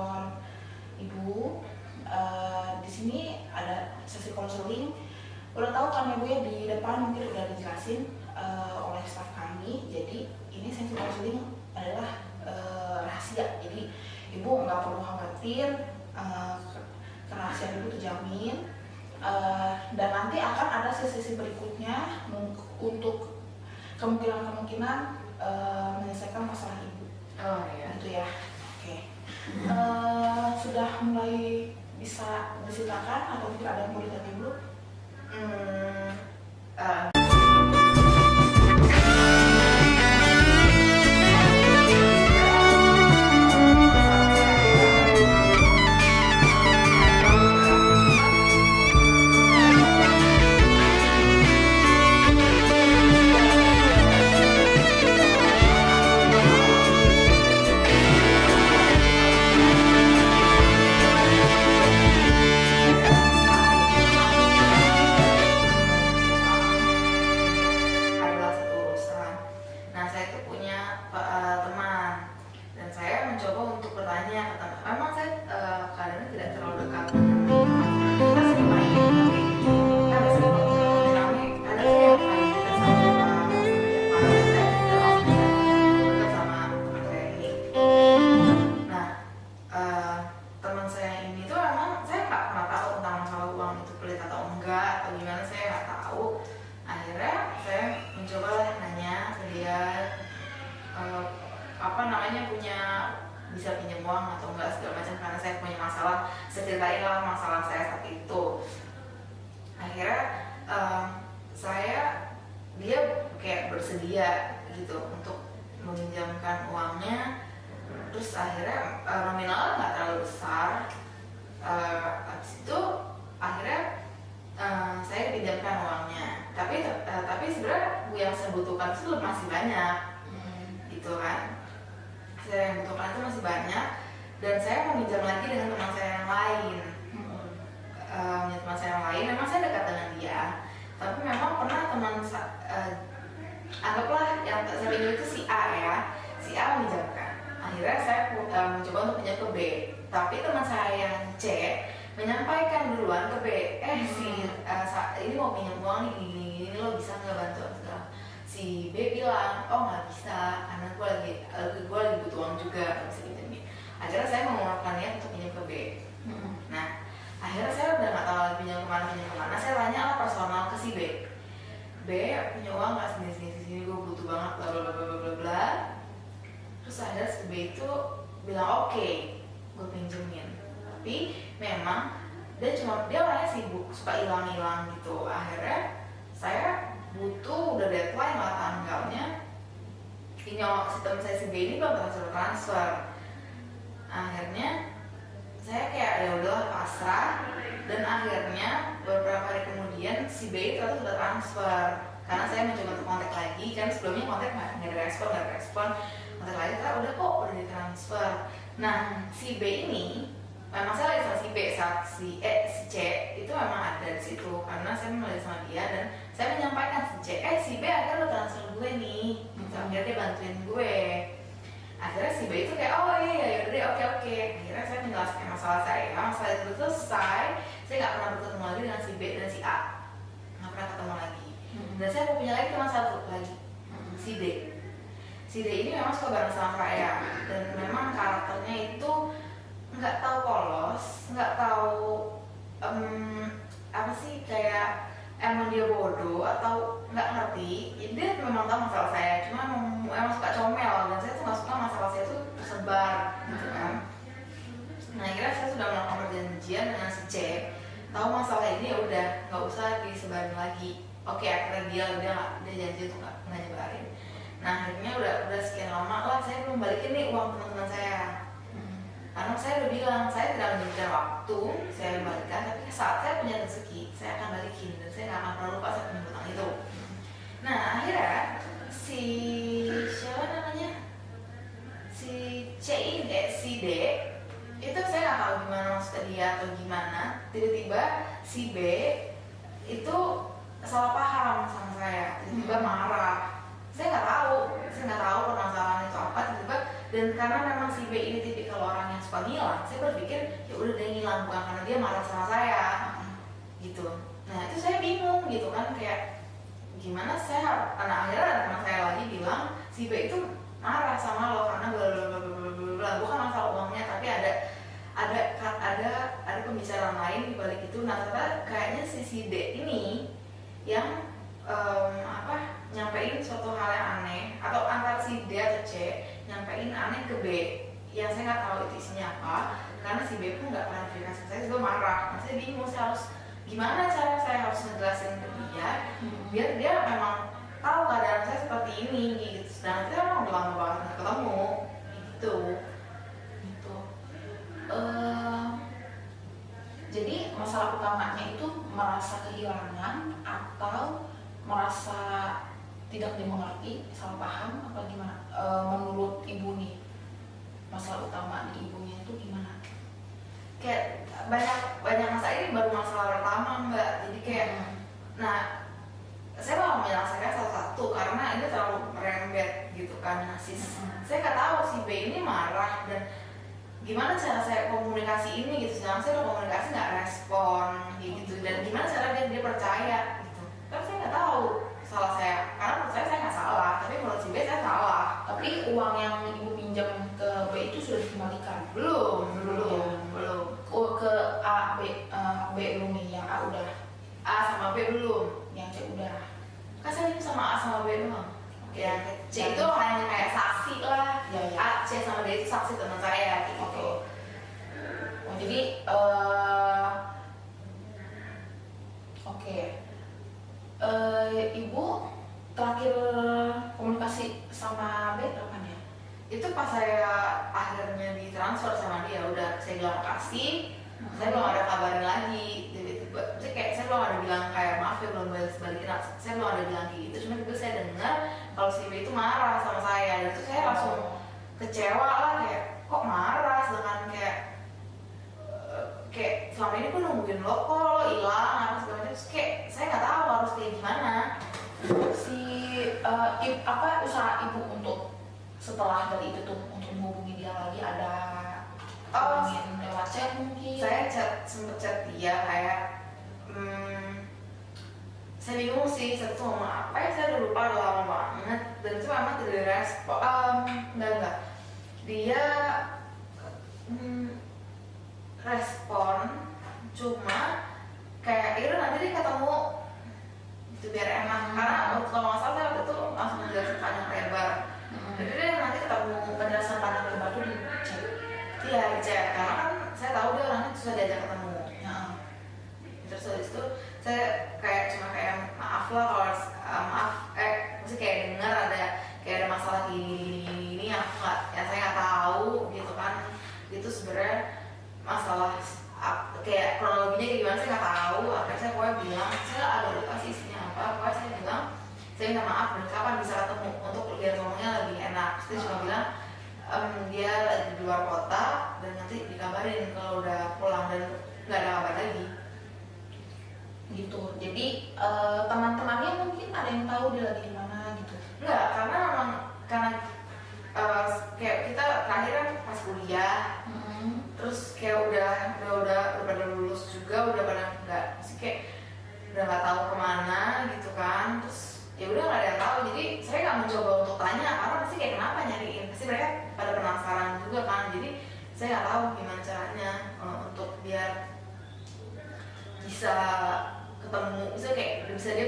kantor ibu. Di sini ada sesi konseling. Udah tahu kan ibu ya, di depan mungkin udah dijelasin oleh staf kami. Jadi ini sesi konseling adalah rahasia. Jadi ibu nggak perlu khawatir, kerahasiaan ibu terjamin. Dan nanti akan ada sesi berikutnya untuk kemungkinan menyelesaikan masalah ibu. Oh iya. Gitu ya. Oke. Sudah mulai bisa diceritakan atau mungkin ada yang mau ditanya dulu? bisa pinjam uang atau enggak segala macam, karena saya punya masalah. Saya ceritain lah masalah saya saat itu. Akhirnya dia kayak bersedia gitu untuk meminjamkan uangnya. Terus akhirnya nominalnya nggak terlalu besar. Habis itu akhirnya saya pinjamkan uangnya. Tapi sebenarnya yang saya butuhkan itu masih banyak, gitu kan. Saya yang butuhkan itu masih banyak, dan saya meminjam lagi dengan teman saya yang lain. Teman saya yang lain, memang saya dekat dengan dia, tapi memang pernah anggaplah yang saya pinjam itu si A ya, si A meminjamkan. Akhirnya saya mencoba untuk pinjam ke B, tapi teman saya yang C menyampaikan duluan ke B, ini mau pinjam uang nih, gini lo bisa nggak bantu? Si B bilang, oh nggak bisa, karena gue lagi butuh uang juga, nggak bisa pinjemin. Akhirnya saya mengeluarkan niat untuk pinjam ke B. Nah, akhirnya saya udah nggak tahu lagi pinjam kemana. Saya tanya lah personal ke si B. B punya uang nggak sini, gue butuh banget, bla bla bla bla bla. Terus akhirnya si B itu bilang oke, gue pinjemin. Tapi memang dia orangnya sibuk, suka hilang gitu. Akhirnya saya butuh, udah deadline lah tanggalnya, ini sistem saya si B ini belum transfer. Akhirnya saya kayak ya udah pasrah, dan akhirnya beberapa hari kemudian si B itu sudah transfer. Karena saya mencoba untuk kontak lagi, kan sebelumnya kontak nggak ada respon, kontak lagi udah kok udah ditransfer. Nah, si B ini memang saya lagi sama si B, saat si C itu memang ada di situ, karena saya mulai sama dia dan saya menyampaikan si C, si B akhirnya lo transfer gue nih, gitu. Akhirnya dia bantuin gue. Akhirnya si B itu kayak oh iya yaudah deh, oke. Akhirnya saya menjelaskan masalah itu selesai. Saya nggak pernah bertemu lagi dengan si B dan si A, nggak pernah ketemu lagi. Dan saya mau punya lagi teman satu lagi, si D. Si D ini memang suka bareng sama saya, dan memang karakternya itu nggak tahu polos, nggak tahu apa sih, kayak emang dia bodoh atau nggak ngerti. Jadi dia memang tahu masalah saya, cuma emang suka comel, dan saya tuh nggak suka masalah saya tuh tersebar, gitu kan. Nah, akhirnya saya sudah melakukan perjanjian dengan si C, tahu masalah ini ya udah nggak usah disebarin lagi. Oke, akhirnya dia janji untuk nggak nyebarin. Nah, akhirnya udah sekian lama lah saya belum balikin nih uang teman-teman saya. Karena saya udah bilang, saya tidak memberikan waktu, saya balikan, tapi saat saya punya rezeki, saya akan balikin, dan saya nggak akan pernah lupa saya punya hutang itu. Nah, akhirnya si D itu saya nggak tahu gimana maksudnya dia atau gimana, tiba-tiba si B itu salah paham sama saya, tiba-tiba marah. Saya nggak tahu permasalahan itu apa, tiba-tiba Dan karena memang si B ini tipikal orang yang suka ngilang, saya berpikir ya udah dia ngilang bukan karena dia marah sama saya gitu. Nah itu saya bingung gitu kan, kayak gimana saya, karena akhirnya ada teman saya lagi bilang si B itu marah sama lo karena bla bukan masalah uangnya, tapi ada pembicaraan lain di balik itu. Nah ternyata kayaknya si D ini yang nyampein suatu hal yang aneh, atau antara si D atau C nyampein aneh ke B yang saya nggak tahu itu isinya apa, karena si B pun nggak klarifikasi, saya juga marah. Nah saya bingung, saya harus gimana cara saya harus ngejelasin ke dia biar dia memang tahu keadaan saya seperti ini gitu. Dan kita memang udah lama banget nggak ketemu gitu. Jadi masalah utamanya itu merasa kehilangan atau merasa tidak dimengerti, salah paham apa gimana? Menurut ibu nih, masalah utama di ibunya itu gimana? Kayak banyak masalah, ini baru masalah pertama Mbak. Jadi kayak nah saya mau menyelesaikan salah satu karena ini terlalu merembet gitu kan. Saya nggak tahu si B ini marah dan gimana cara saya komunikasi ini gitu. Sedangkan saya komunikasi nggak respon gitu, dan gimana cara dia percaya gitu. Kan saya nggak tahu salah saya, karena menurut saya nggak salah, tapi menurut si B saya salah. Tapi uang yang ibu pinjam ke B itu sudah dikembalikan? Belum. Oh, ke B belum nih, yang A udah. A sama B belum, Yang C udah. kan saya ini sama A sama B doang. Oke. Yang C itu hanya kayak saksi lah. Ya. A, C sama D itu saksi teman saya gitu. Oke. Oh, jadi oke. Ibu terakhir komunikasi sama B kapan ya? Itu pas saya akhirnya ditransfer sama dia, udah saya bilang makasih, saya belum ada kabarin lagi. Tiba-tiba, kayak saya belum ada bilang kayak maaf ya belum balikin, saya belum ada bilang kayak gitu. Cuma tiba saya dengar kalau si B itu marah sama saya, dan itu saya langsung kecewa lah, kayak kok marah, sedangkan kayak selama ini pun nungguin lo kok lo hilang apa segala macam. Terus kayak saya nggak tahu harus kayak gimana. Usaha ibu untuk setelah dari itu tuh untuk menghubungi dia lagi, ada ingin lewat chat mungkin? Saya sempet chat dia kayak saya bingung sih, saya tuh ngomong apa ya, saya udah lupa, udah lama banget, dan itu memang tidak direspon. Enggak, dia respon, cuma kayak itu nanti dia ketemu itu biar enak, karena kalau nggak salah saya waktu itu langsung menjelaskan panjang lebar. Jadi dia nanti ketemu, Penjelasan panjang lebar tuh di chat? iya di chat, karena kan saya tahu dia orangnya susah diajak ketemu. Terus habis itu saya cuma kayak maaf lah kalau mesti kayak dengar ada masalah gini yang saya nggak tahu gitu kan. Itu sebenarnya masalah kayak kronologinya gimana saya nggak tahu. Akhirnya saya pokoknya bilang saya agak lupa sih isinya apa. Pokoknya saya bilang saya minta maaf dan kapan bisa ketemu untuk biar ngomongnya lebih enak. Saya cuma bilang dia lagi di luar kota dan nanti dikabarin kalau udah pulang, dan nggak ada kabar lagi gitu. Jadi teman-temannya mungkin ada yang tahu dia lagi di mana gitu? Enggak, karena kayak kita terakhir kan pas kuliah, terus kayak udah pada lulus juga, udah pada nggak, masih kayak udah nggak tahu kemana gitu kan. Terus ya udah nggak ada yang tahu, jadi saya nggak mencoba untuk tanya karena pasti kayak kenapa nyariin, pasti mereka pada penasaran juga kan. Jadi saya nggak tahu gimana caranya untuk biar bisa ketemu, misalnya kayak bisa dia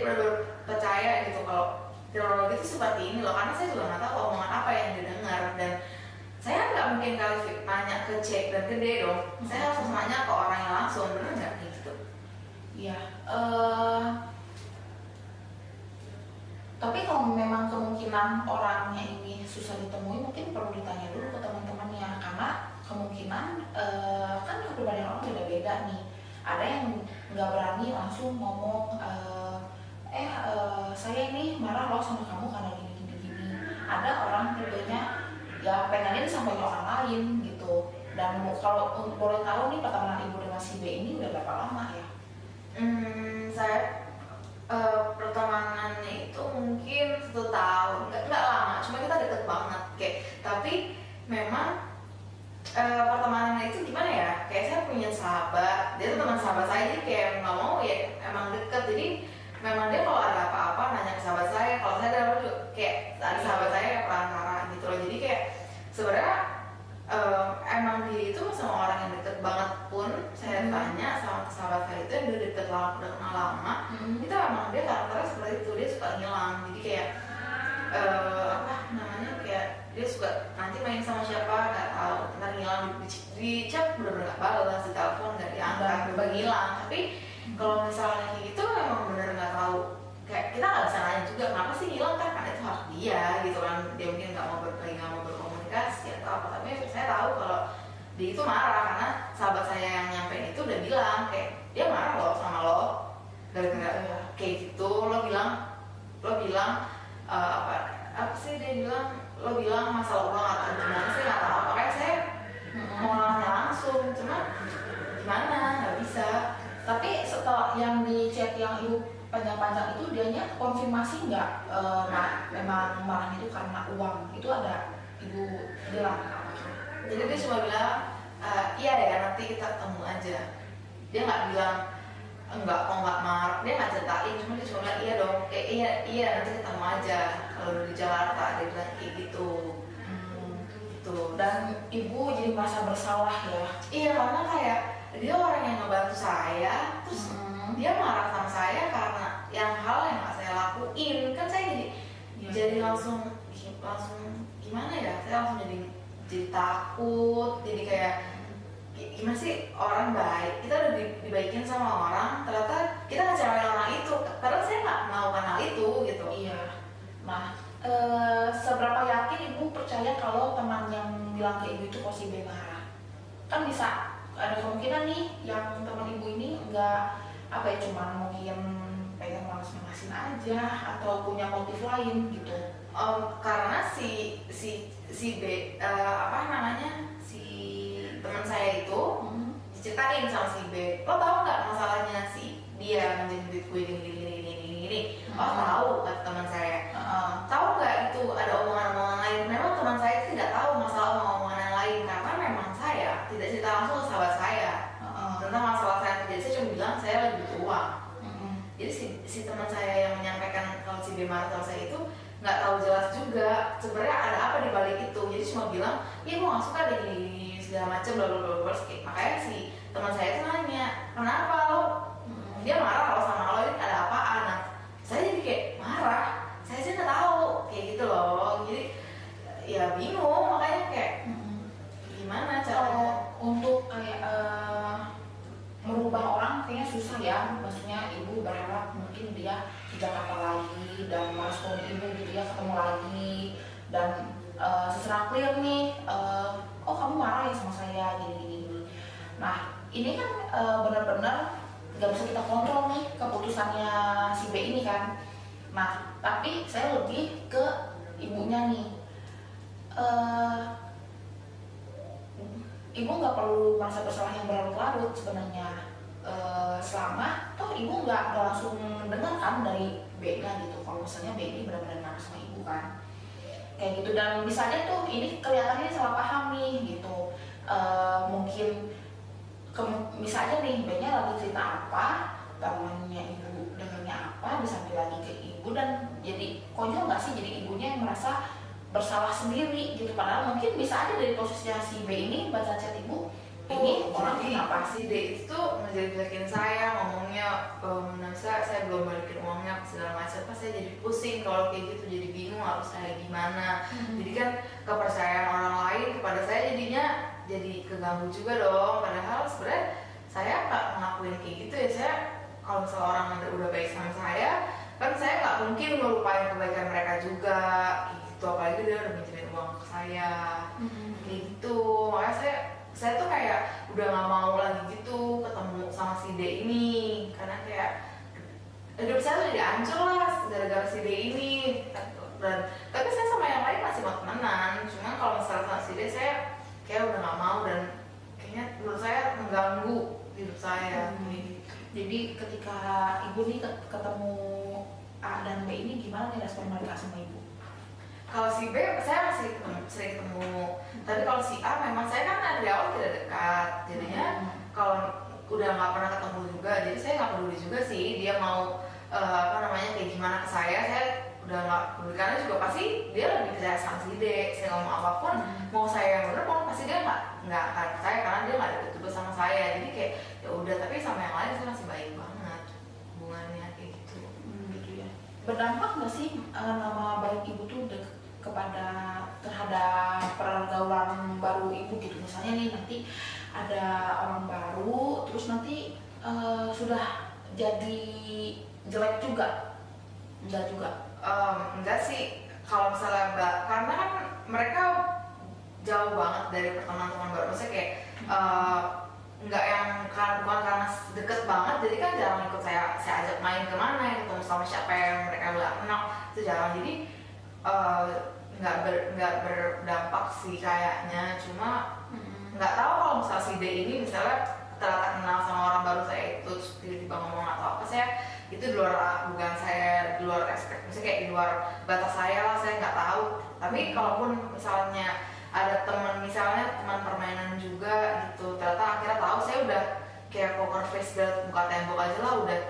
percaya gitu kalau kronologi itu seperti ini loh, karena saya juga nggak tahu omongan apa yang dia dengar, dan saya nggak mungkin kali nanya ke C dan ke D dong. Saya harus nanya ke orangnya langsung, benar nggak gitu? Iya. Tapi kalau memang kemungkinan orangnya ini susah ditemui, mungkin perlu ditanya dulu ke teman-temannya, karena kemungkinan kan kepribadian orang beda-beda nih. Ada yang nggak berani langsung ngomong, saya ini marah loh sama kamu karena gini. Ada orang tipenya ya pengennya disampaikan orang lain gitu. Dan kalau boleh tahu nih, pertemanan ibu dengan si B ini udah berapa lama ya? Saya pertemanannya itu mungkin 1 tahun, nggak lama, cuma kita deket banget kayak. Tapi memang pertemanan itu gimana ya, kayak saya punya sahabat, dia tuh teman sahabat saya, jadi kayak nggak mau ya emang deket, jadi memang dia kalau ada apa-apa nanya ke sahabat saya, kalau saya ada kayak ada sahabat saya yang perantara gitu loh. Jadi kayak sebenarnya emang dia itu sama orang yang deket banget pun saya tanya sama sahabat saya itu yang udah deket lama, udah kenal lama, itu emang dia karakternya seperti itu, dia suka ngilang. Jadi kayak apa namanya, kayak dia suka nanti main sama siapa nggak tahu, ntar ngilang di chat bener-bener nggak balas, di telepon nggak diangkat, tiba ngilang. Tapi kalau misalnya kayak gitu emang bener nggak tahu, kayak kita nggak bisa nanya juga kenapa sih ngilang, kan karena itu hak dia gitu kan, dia mungkin nggak mau berkomunikasi atau apa. Tapi saya tahu kalau dia itu marah karena sahabat saya yang nyampein itu udah bilang kayak dia marah loh sama lo gara-gara kayak gitu, lo bilang apa sih, dia bilang lo bilang masalah uang atau gimana sih nggak tahu. Makanya saya mau nanya langsung, cuma gimana nggak bisa. Tapi setelah yang di chat yang ibu panjang-panjang itu, dianya konfirmasi nggak memang marahnya itu karena uang, itu ada ibu bilang? Jadi dia cuma bilang iya ya nanti kita ketemu aja. Dia nggak bilang enggak, kok nggak marah, dia nggak ceritain, cuma dia cuma bilang iya dong, iya nanti ketemu aja kalau di Jakarta, dia bilang kayak gitu. Gitu. Dan ibu jadi merasa bersalah ya? Iya, karena kayak dia orang yang ngebantu saya, terus dia marah sama saya karena hal yang nggak saya lakuin, kan saya jadi langsung gimana ya, saya langsung jadi takut, jadi kayak gimana sih, orang baik, kita udah dibaikin sama orang, ternyata kita ngecewain orang itu, padahal saya nggak melakukan hal itu gitu. Iya. Nah, seberapa yakin ibu percaya kalau teman yang bilang ke ibu itu positif marah? Kan bisa ada kemungkinan nih yang teman ibu ini nggak apa ya, cuma mungkin pengen malas-malasin aja atau punya motif lain gitu. Karena si B apa namanya, si teman saya itu diceritain sama si B, lo tau nggak masalahnya si dia minjem duit gue gini. Oh tahu, kata teman saya. Tahu nggak itu ada omongan-omongan lain? Memang teman saya tidak tahu masalah omongan yang lain karena memang saya tidak cerita langsung ke sahabat saya tentang masalah saya. Jadi saya cuma bilang saya lagi butuh uang. Jadi si teman saya yang menyampaikan kalau si B marah sama saya itu nggak tahu jelas juga sebenarnya ada apa di balik itu. Jadi cuma bilang, iya gue nggak suka deh gini segala macam bla. Makanya si teman saya itu nanya, kenapa lo? Dia marah kalau sama lo, ini ada apaan? Nah, saya jadi kayak marah, saya sih nggak tahu kayak gitu loh. Jadi ya bingung, makanya kayak gimana caranya untuk kayak merubah orang kayaknya susah ya. Maksudnya ibu berharap mungkin dia ke Jakarta lagi dan merespon ibu gitu ya, ketemu lagi dan secara clear nih, oh kamu marah ya sama saya gini. Nah ini kan benar-benar nggak bisa kita kontrol nih keputusannya si B ini kan. Nah tapi saya lebih ke ibunya nih. Ibu nggak perlu merasa bersalah yang berlarut-larut sebenarnya, selama toh ibu nggak langsung mendengar kan dari B-nya gitu kalau misalnya B ini benar-benar marah sama ibu kan kayak gitu. Dan misalnya tuh ini kelihatannya salah paham nih gitu, mungkin misalnya nih B-nya lagi cerita apa, temannya ibu dengarnya apa, disampaikan lagi ke ibu, dan jadi konyol nggak sih, jadi ibunya yang merasa bersalah sendiri gitu, padahal mungkin bisa aja dari posisinya si B ini baca chat ibu, ini orang kenapa si D itu ngejelek-jelekin saya, ngomongnya saya belum balikin uangnya segala macam, pas saya jadi pusing kalau kayak gitu, jadi bingung harus saya gimana. Jadi kan kepercayaan orang lain kepada saya jadinya jadi keganggu juga dong, padahal sebenarnya saya nggak ngelakuin kayak gitu ya. Saya kalau seorang yang udah baik sama saya kan, saya nggak mungkin ngelupain kebaikan mereka juga gitu, apalagi dia udah minjemin uang ke saya kayak gitu. Makanya saya tuh kayak udah nggak mau lagi gitu ketemu sama si D ini, karena kayak hidup saya tuh jadi hancur lah gara-gara si D ini. Dan tapi saya sama yang lain masih mau temenan, cuma kalau misalnya sama si D saya kayak udah nggak mau, dan kayaknya menurut saya mengganggu hidup saya. Jadi ketika ibu nih ketemu A dan B ini, gimana nih respon mereka sama ibu? Kalau si B saya masih sering ketemu, tapi kalau si A memang saya kan dari awal tidak dekat, jadinya kalau udah nggak pernah ketemu juga, jadi saya nggak peduli juga sih dia mau kayak gimana ke saya udah nggak peduli, karena juga pasti dia lebih percaya sama si D. Saya ngomong apapun, mau saya yang bener pun pasti dia nggak akan percaya karena dia nggak deket juga sama saya, jadi kayak ya udah. Tapi sama yang lain saya masih baik banget hubungannya kayak gitu. Gitu ya. Berdampak nggak sih nama baik ibu tuh terhadap pergaulan baru ibu gitu, misalnya nih nanti ada orang baru terus nanti sudah jadi jelek juga? Enggak juga? Enggak sih, kalau misalnya karena kan mereka jauh banget dari pertemanan teman baru, maksudnya kayak nggak yang bukan karena deket banget, jadi kan jarang ikut saya ajak main kemana, ketemu sama siapa yang mereka nggak kenal, itu jarang. Jadi nggak berdampak sih kayaknya, cuma nggak tahu kalau misalnya si D ini misalnya ternyata kenal sama orang baru saya itu terus tiba-tiba ngomong atau apa, saya itu di luar bukan saya di luar ekspektasi, misalnya kayak di luar batas saya lah, saya nggak tahu. Tapi kalaupun misalnya ada misalnya teman permainan juga gitu, ternyata akhirnya tahu, saya udah kayak poker face dan buka tembok aja lah, udah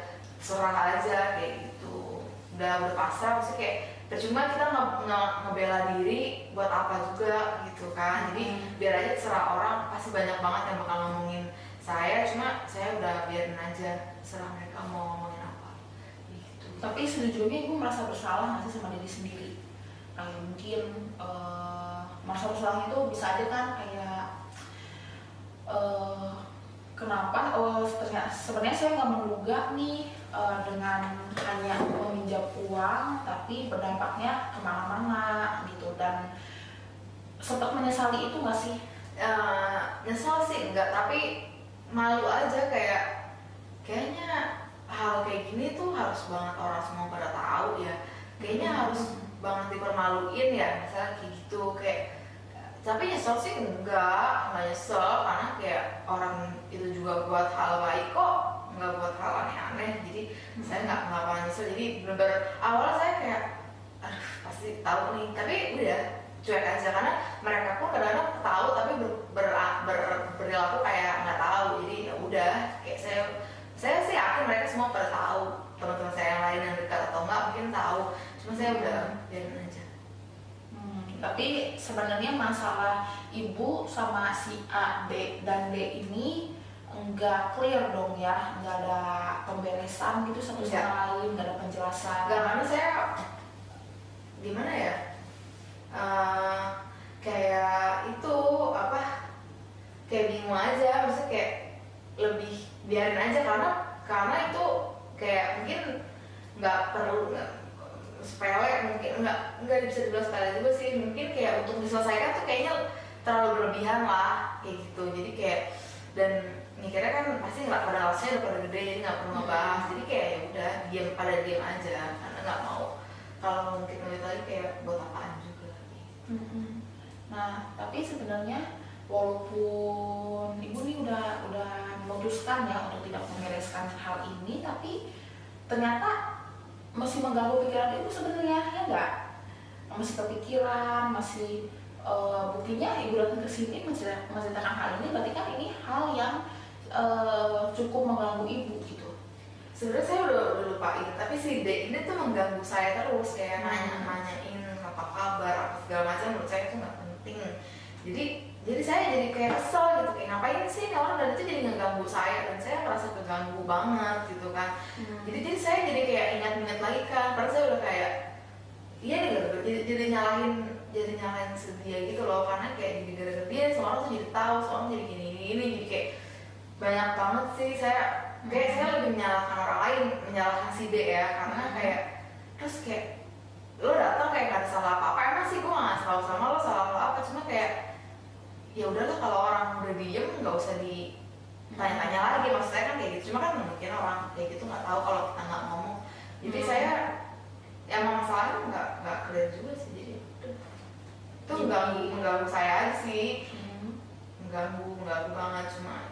serah aja kayak gitu, udah pasrah, maksudnya kayak percuma kita ngebela diri buat apa juga gitu kan. Jadi biar aja terserah orang, pasti banyak banget yang bakal ngomongin saya, cuma saya udah biarin aja, serah mereka mau ngomongin apa gitu. Tapi sejujurnya ibu merasa bersalah nggak sih sama diri sendiri? Mungkin merasa bersalah itu bisa aja kan kayak kenapa ternyata sebenarnya saya nggak menduga nih dengan hanya meminjam uang tapi berdampaknya kemana-mana gitu, dan sempat menyesali itu nggak sih? Nyesel sih enggak, tapi malu aja, kayaknya hal kayak gini tuh harus banget orang semua pada tahu ya, kayaknya harus banget dipermaluin ya, misalnya kayak gitu. Kayak tapi nyesel sih nggak nyesel, karena kayak orang itu juga buat hal baik kok, nggak buat hal aneh-aneh, jadi saya nggak pernah nyesel. Jadi bener-bener awalnya saya kayak aduh pasti tahu nih, tapi udah cuek aja, karena mereka pun kadang-kadang tahu tapi berperilaku kayak nggak tahu. Jadi ya udah, kayak saya sih yakin mereka semua pada tahu, teman-teman saya yang lain yang dekat atau enggak mungkin tahu, cuma saya udah biarin aja. Tapi sebenarnya masalah ibu sama si A, B, dan D ini enggak clear dong ya, enggak ada pemberesan gitu satu sama lain, enggak ada penjelasan. Enggak, karena saya gimana ya, kayak itu kayak bingung aja, maksudnya kayak lebih biarin aja, karena itu kayak mungkin nggak perlu, sepele, mungkin nggak bisa dibilang sepele juga sih, mungkin kayak untuk diselesaikan tuh kayaknya terlalu berlebihan lah kayak gitu. Jadi kayak, dan mikirnya kan pasti nggak, pada alasnya udah pada gede, jadi nggak perlu ngebahas. Jadi kayak ya udah diam aja, karena nggak mau kalau mungkin lagi kayak buat apaan juga. Nah tapi sebenarnya walaupun ibu nih udah memutuskan ya untuk tidak membereskan hal ini, tapi ternyata masih mengganggu pikiran ibu sebenarnya, ya enggak? Masih kepikiran, masih buktinya ibu datang ke sini menceritakan hal ini, berarti kan ini hal yang cukup mengganggu ibu gitu. Sebenarnya saya udah lupain, tapi si D ini tuh mengganggu saya terus, kayak nanyain apa kabar, apa segala macam, menurut saya itu nggak penting. Jadi saya jadi kayak kesel gitu, kayak ngapain sih orang dari itu jadi ngeganggu saya, dan saya merasa keganggu banget gitu kan. Jadi saya jadi kayak ingat-ingat lagi kan, padahal saya udah kayak iya nih, jadi nyalahin sedia gitu loh, karena kayak jadi gara-gara dia semua orang tuh jadi tahu, semua orang jadi gini, jadi kayak banyak banget sih. Saya lebih menyalahkan orang lain, menyalahkan si D ya, karena kayak terus kayak lo datang kayak gak ada salah apa-apa, emang sih gue gak salah sama lo, salah apa, cuma kayak ya udahlah, kalau orang udah diem nggak usah ditanya-tanya lagi, maksudnya kan kayak gitu. Cuma kan mungkin orang kayak gitu nggak tahu kalau kita nggak ngomong, jadi saya emang masalahnya nggak clear juga sih. Jadi itu mengganggu saya aja sih, mengganggu banget. Cuma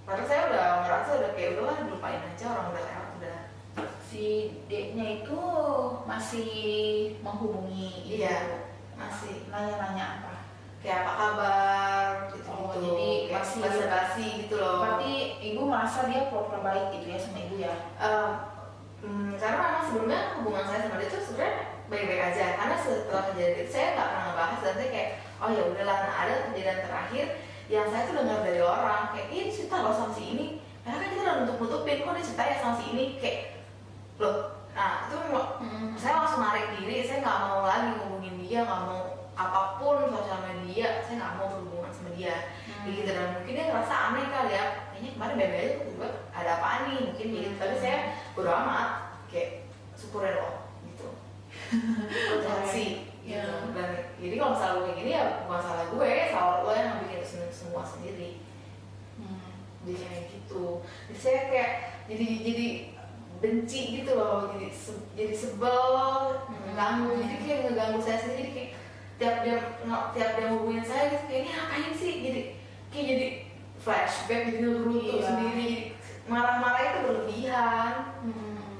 padahal saya udah ngerasa udah kayak udahlah, lupain aja, orang udah lewat udah. Si D-nya itu masih menghubungi ibu? Iya. masih nanya-nanya apa? kayak apa kabar gitu Oh, gitu, jadi kayak masih basa-basi gitu loh. berarti ibu merasa dia pura-pura baik gitu ya sama ibu ya? Karena memang sebelumnya hubungan saya sama dia tuh sebenarnya baik-baik aja, karena setelah kejadian itu saya nggak pernah ngebahas dan saya kayak oh ya udahlah. Nah, ada kejadian terakhir yang saya tuh dengar dari orang kayak ini cerita loh sama si ini, karena kan kita udah nutup-nutupin kok dia cerita ya sama si ini kayak loh. Nah itu saya langsung narik diri, saya nggak mau lagi ngomongin dia, nggak mau apapun sosial media, saya nggak mau berhubungan sama dia. Gitu, dan mungkin dia ngerasa aneh kali ya, kayaknya kemarin bebe aja tiba-tiba ada apaan nih mungkin gitu. Tapi saya bodo amat, kayak syukurin loh gitu. Toleransi gitu. Dan jadi kalau misalnya gue kayak gini ya bukan salah gue, salah lo yang bikin itu semua sendiri. Jadi kayak gitu. Jadi saya kayak jadi benci gitu loh, jadi sebel, ngeganggu. Jadi kayak ngeganggu saya sendiri, kayak tiap dia hubungin saya gitu kayak ini ngapain sih, jadi flashback, jadi ngerutu sendiri, jadi marah-marah itu berlebihan.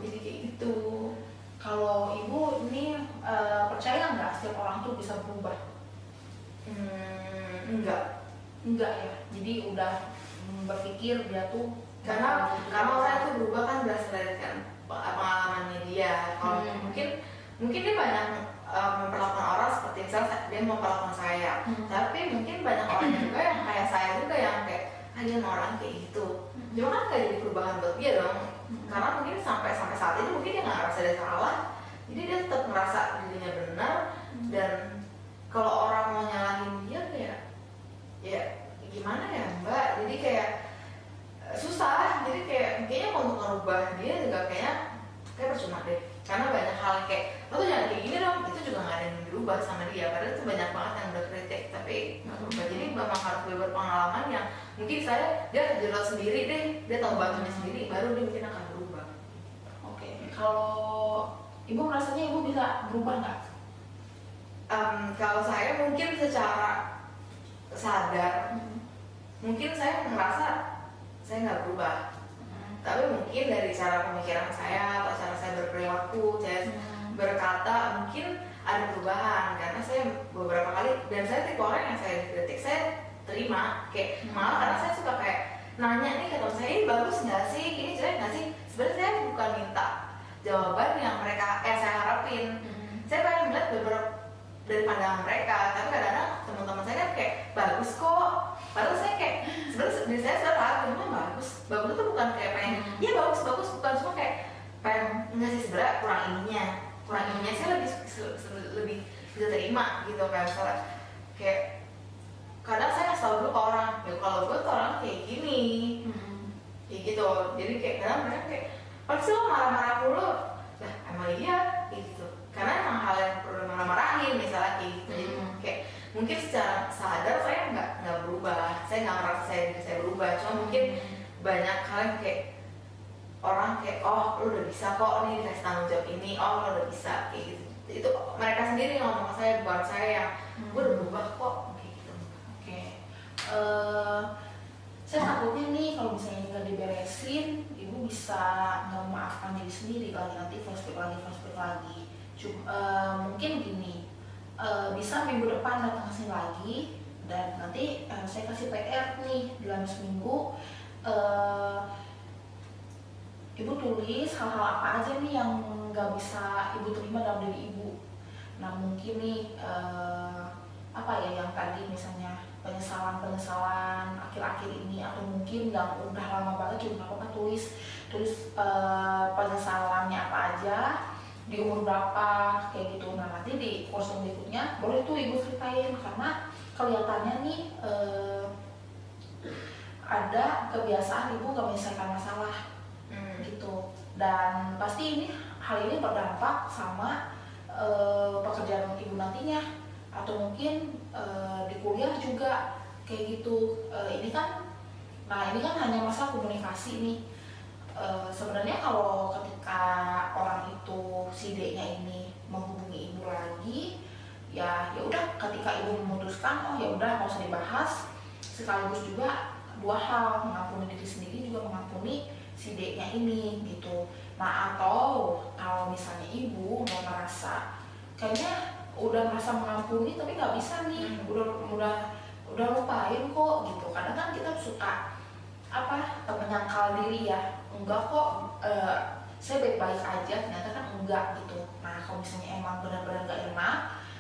Jadi kayak gitu. Kalau ibu ini percaya nggak setiap orang tuh bisa berubah? Enggak ya. Jadi udah berpikir dia tuh karena orang itu berubah kan berdasarkan pengalamannya dia. Kalau mungkin dia banyak memperlakukan orang seperti misalnya dia memperlakukan saya, tapi mungkin banyak orang juga yang kayak saya juga yang kayak dia mau orang kayak gitu. Cuma kan nggak jadi perubahan buat dia dong, karena mungkin sampai saat ini mungkin dia nggak ngerasa dia salah, jadi dia tetap merasa dirinya benar. Dan kalau orang mau nyalahin dia kayak ya gimana ya mbak, jadi kayak susah. Jadi kayaknya untuk merubah dia juga kayak percuma deh, karena banyak hal kayak lo tuh jangan kayak gini dong, itu juga nggak ada yang dirubah sama dia, padahal itu banyak banget yang udah kritik tapi nggak berubah. Jadi memang harus berpengalaman yang mungkin dia jelas sendiri deh, dia tahu batunya sendiri, baru dia mungkin akan berubah. Oke. Kalau ibu merasanya ibu bisa berubah nggak? Kalau saya mungkin secara sadar, mungkin saya merasa saya nggak berubah. Tapi mungkin dari cara pemikiran saya atau cara saya berperilaku, saya berkata mungkin ada perubahan. Karena saya beberapa kali, dan saya tipe orang yang saya dikritik saya terima, kayak malah karena saya suka kayak nanya nih ke teman saya, ini bagus nggak sih, ini jelek nggak sih. Sebenarnya saya bukan minta jawaban yang saya harapin. Saya pengen melihat beberapa dari pandangan mereka, tapi kadang-kadang teman-teman saya kan kayak bagus kok. Padahal saya kayak sebenarnya saya ragu, memang bagus itu bukan kayak pengen ya bagus bukan, cuma kayak pengen nggak sih, sebenarnya kurang ininya saya lebih bisa terima gitu. Kayak misalnya kayak kadang saya ngasih tau dulu ke orang ya kalau gue tuh orang kayak gini, kayak gitu. Jadi kayak kadang mereka kayak pasti lo marah-marah mulu, lah emang iya kayak gitu, karena emang hal yang perlu marah-marahin misalnya kayak gitu. Jadi kayak mungkin secara sadar saya nggak berubah, saya nggak merasa saya berubah, cuma mungkin banyak hal yang kayak orang kayak oh lu udah bisa kok nih dikasih tanggung jawab ini, oh lu udah bisa kayak gitu. Itu mereka sendiri yang ngomong ke saya, bukan saya yang gue udah berubah kok kayak gitu. Oke. Saya takutnya nih kalau misalnya nggak diberesin, ibu bisa nggak memaafkan diri sendiri lagi, nanti flashback lagi. Mungkin gini. Bisa minggu depan datang ke sini lagi, dan nanti saya kasih PR nih dalam seminggu. Ibu tulis hal-hal apa aja nih yang nggak bisa ibu terima dalam diri ibu. Nah mungkin nih apa ya yang tadi misalnya penyesalan akhir-akhir ini, atau mungkin yang udah lama banget juga nggak apa-apa, tulis penyesalannya apa aja, di umur berapa kayak gitu. Nah nanti di course berikutnya boleh tuh ibu ceritain, karena kelihatannya nih ada kebiasaan ibu gak menyelesaikan masalah gitu. Dan pasti hal ini berdampak sama pekerjaan ibu nantinya, atau mungkin di kuliah juga kayak gitu. Ini kan hanya masalah komunikasi nih. Sebenarnya kalau ketika orang itu si D-nya ini menghubungi ibu lagi, ya udah, ketika ibu memutuskan oh ya udah nggak usah dibahas, sekaligus juga dua hal, mengampuni diri sendiri juga mengampuni si D-nya ini gitu. Nah atau kalau misalnya ibu mau merasa kayaknya udah merasa mengampuni tapi nggak bisa nih, udah lupain kok gitu. Kadang kan kita suka menyangkal diri ya, enggak kok, saya baik-baik aja, ternyata kan enggak gitu. Nah kalau misalnya emang benar-benar gak enak,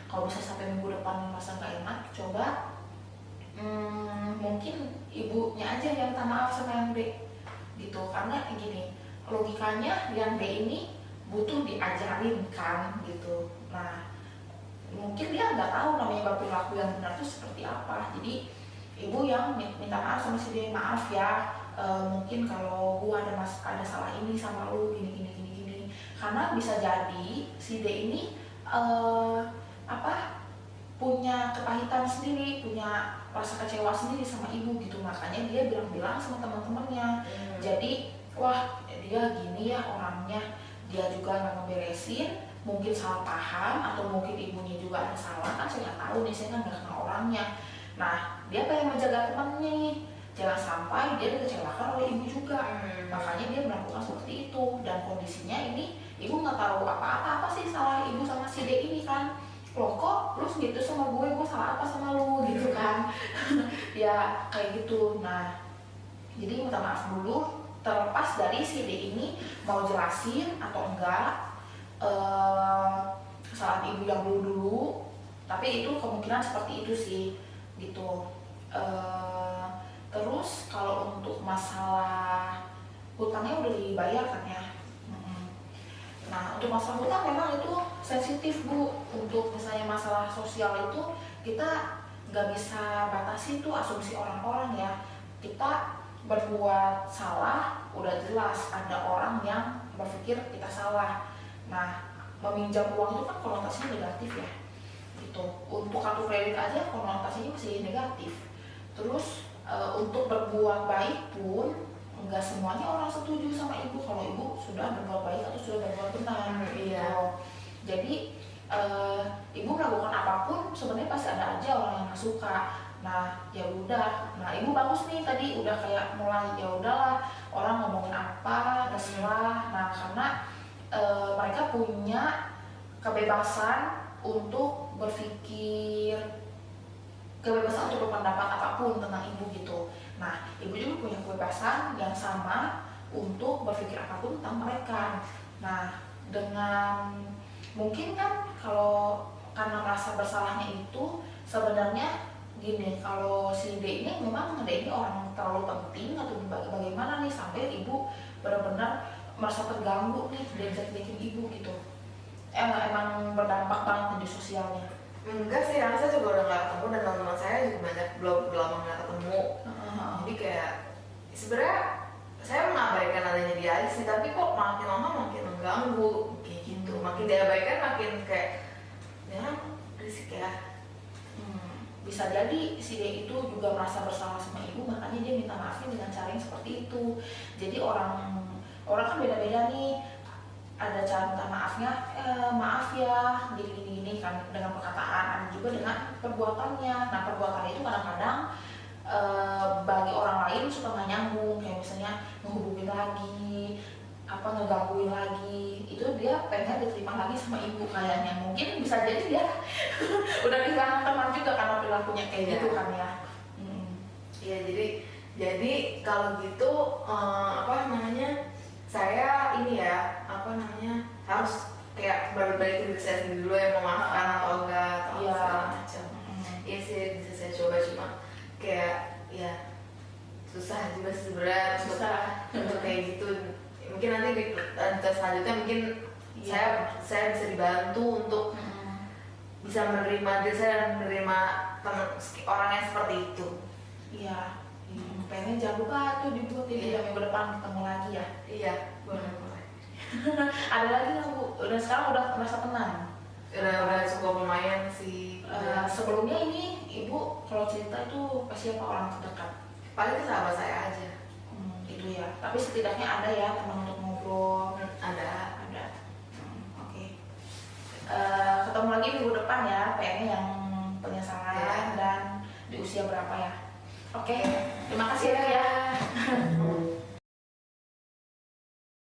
kalau bisa sampai minggu depan merasa gak enak, coba mungkin ibunya aja yang minta maaf sama yang D gitu. Karena gini, logikanya yang D ini butuh diajarin kan gitu. Nah mungkin dia nggak tahu namanya perilaku yang benar itu seperti apa. Jadi ibu yang minta maaf sama si D, maaf ya, mungkin kalau gua ada salah ini sama lu gini. Karena bisa jadi si D ini punya kepahitan sendiri, punya rasa kecewa sendiri sama ibu gitu. Makanya dia bilang-bilang sama teman-temannya. Jadi wah dia gini ya orangnya, dia juga nggak ngeberesin, mungkin salah paham atau mungkin ibunya juga ada salah, kan saya nggak tahu nih, saya kan nggak kenal orangnya. Nah dia pengen menjaga temannya nih, jangan sampai dia dikecewakan oleh ibu juga. Makanya dia melakukan seperti itu. Dan kondisinya ini ibu nggak tahu apa sih salah ibu sama si D ini kan. Loh kok lu segitu sama gue salah apa sama lu gitu kan. Ya kayak gitu. Nah jadi minta maaf dulu, terlepas dari si D ini mau jelasin atau enggak kesalahan ibu yang dulu, tapi itu kemungkinan seperti itu sih gitu. Terus kalau untuk masalah hutangnya udah dibayar kan ya. Nah untuk masalah hutang memang itu sensitif Bu. Untuk misalnya masalah sosial itu kita nggak bisa batasi tuh asumsi orang-orang ya. Kita berbuat salah udah jelas ada orang yang berpikir kita salah. Nah meminjam uang itu kan konotasinya negatif ya gitu. Untuk kartu kredit aja konotasinya masih negatif. Terus untuk berbuat baik pun nggak semuanya orang setuju sama ibu kalau ibu sudah berbuat baik atau sudah berbuat benar gitu. Jadi ibu melakukan apapun sebenarnya pasti ada aja orang yang nggak suka. Nah ya udah, nah ibu bagus nih tadi udah kayak mulai ya udahlah orang ngomongin apa terserah. Nah karena mereka punya kebebasan untuk berpikir, kebebasan untuk berpendapat apapun tentang ibu gitu. Nah ibu juga punya kebebasan yang sama untuk berpikir apapun tentang mereka. Nah dengan mungkin kan kalau karena merasa bersalahnya itu sebenarnya gini, kalau si D ini memang D ini orang terlalu penting atau bagaimana nih sampai ibu benar-benar merasa terganggu nih diajak-ajakin ibu gitu. Emang berdampak banget di sosialnya. Enggak sih, karena saya juga udah nggak ketemu dan teman-teman saya juga banyak belum lama nggak ketemu. Jadi kayak sebenarnya saya mengabaikan adanya dia aja sih, tapi kok makin lama makin mengganggu kayak gitu. Makin diabaikan makin kayak ya berisik ya. Bisa jadi si D itu juga merasa bersalah sama ibu, makanya dia minta maafnya dengan cara yang seperti itu. Jadi orang kan beda-beda nih, ada cara minta maafnya, maaf ya gini kan dengan perkataan, ada juga dengan perbuatannya. Nah perbuatannya itu kadang-kadang bagi orang lain suka nggak nyambung, kayak misalnya ngehubungin lagi, ngegangguin lagi, itu dia pengen diterima lagi sama ibu kayaknya. Mungkin bisa jadi dia udah kehilangan teman juga karena perilakunya kayak gitu kan ya. Iya jadi kalau gitu saya ini ya harus kayak balik diri saya sendiri dulu yang memaafkan atau enggak atau segala macam. Iya sih bisa saya coba, cuma kayak ya susah juga sebenarnya untuk kayak gitu. Mungkin nanti di selanjutnya mungkin saya bisa dibantu untuk bisa menerima diri saya dan menerima orang yang seperti itu. Iya. Pengen jangan lupa tuh dibuat ini yang minggu depan ketemu lagi ya. Iya, boleh. Ada lagi nggak Bu? Udah sekarang udah merasa tenang? Udah cukup lumayan sih. Sebelumnya ini ibu kalau cerita itu ke siapa orang terdekat? Paling ke sahabat saya aja. Itu ya. Tapi setidaknya ada ya teman untuk ngobrol. Ada. Oke. Ketemu lagi minggu depan ya. PM yang penyesalan dan di usia berapa ya? Oke. Terima kasih ya.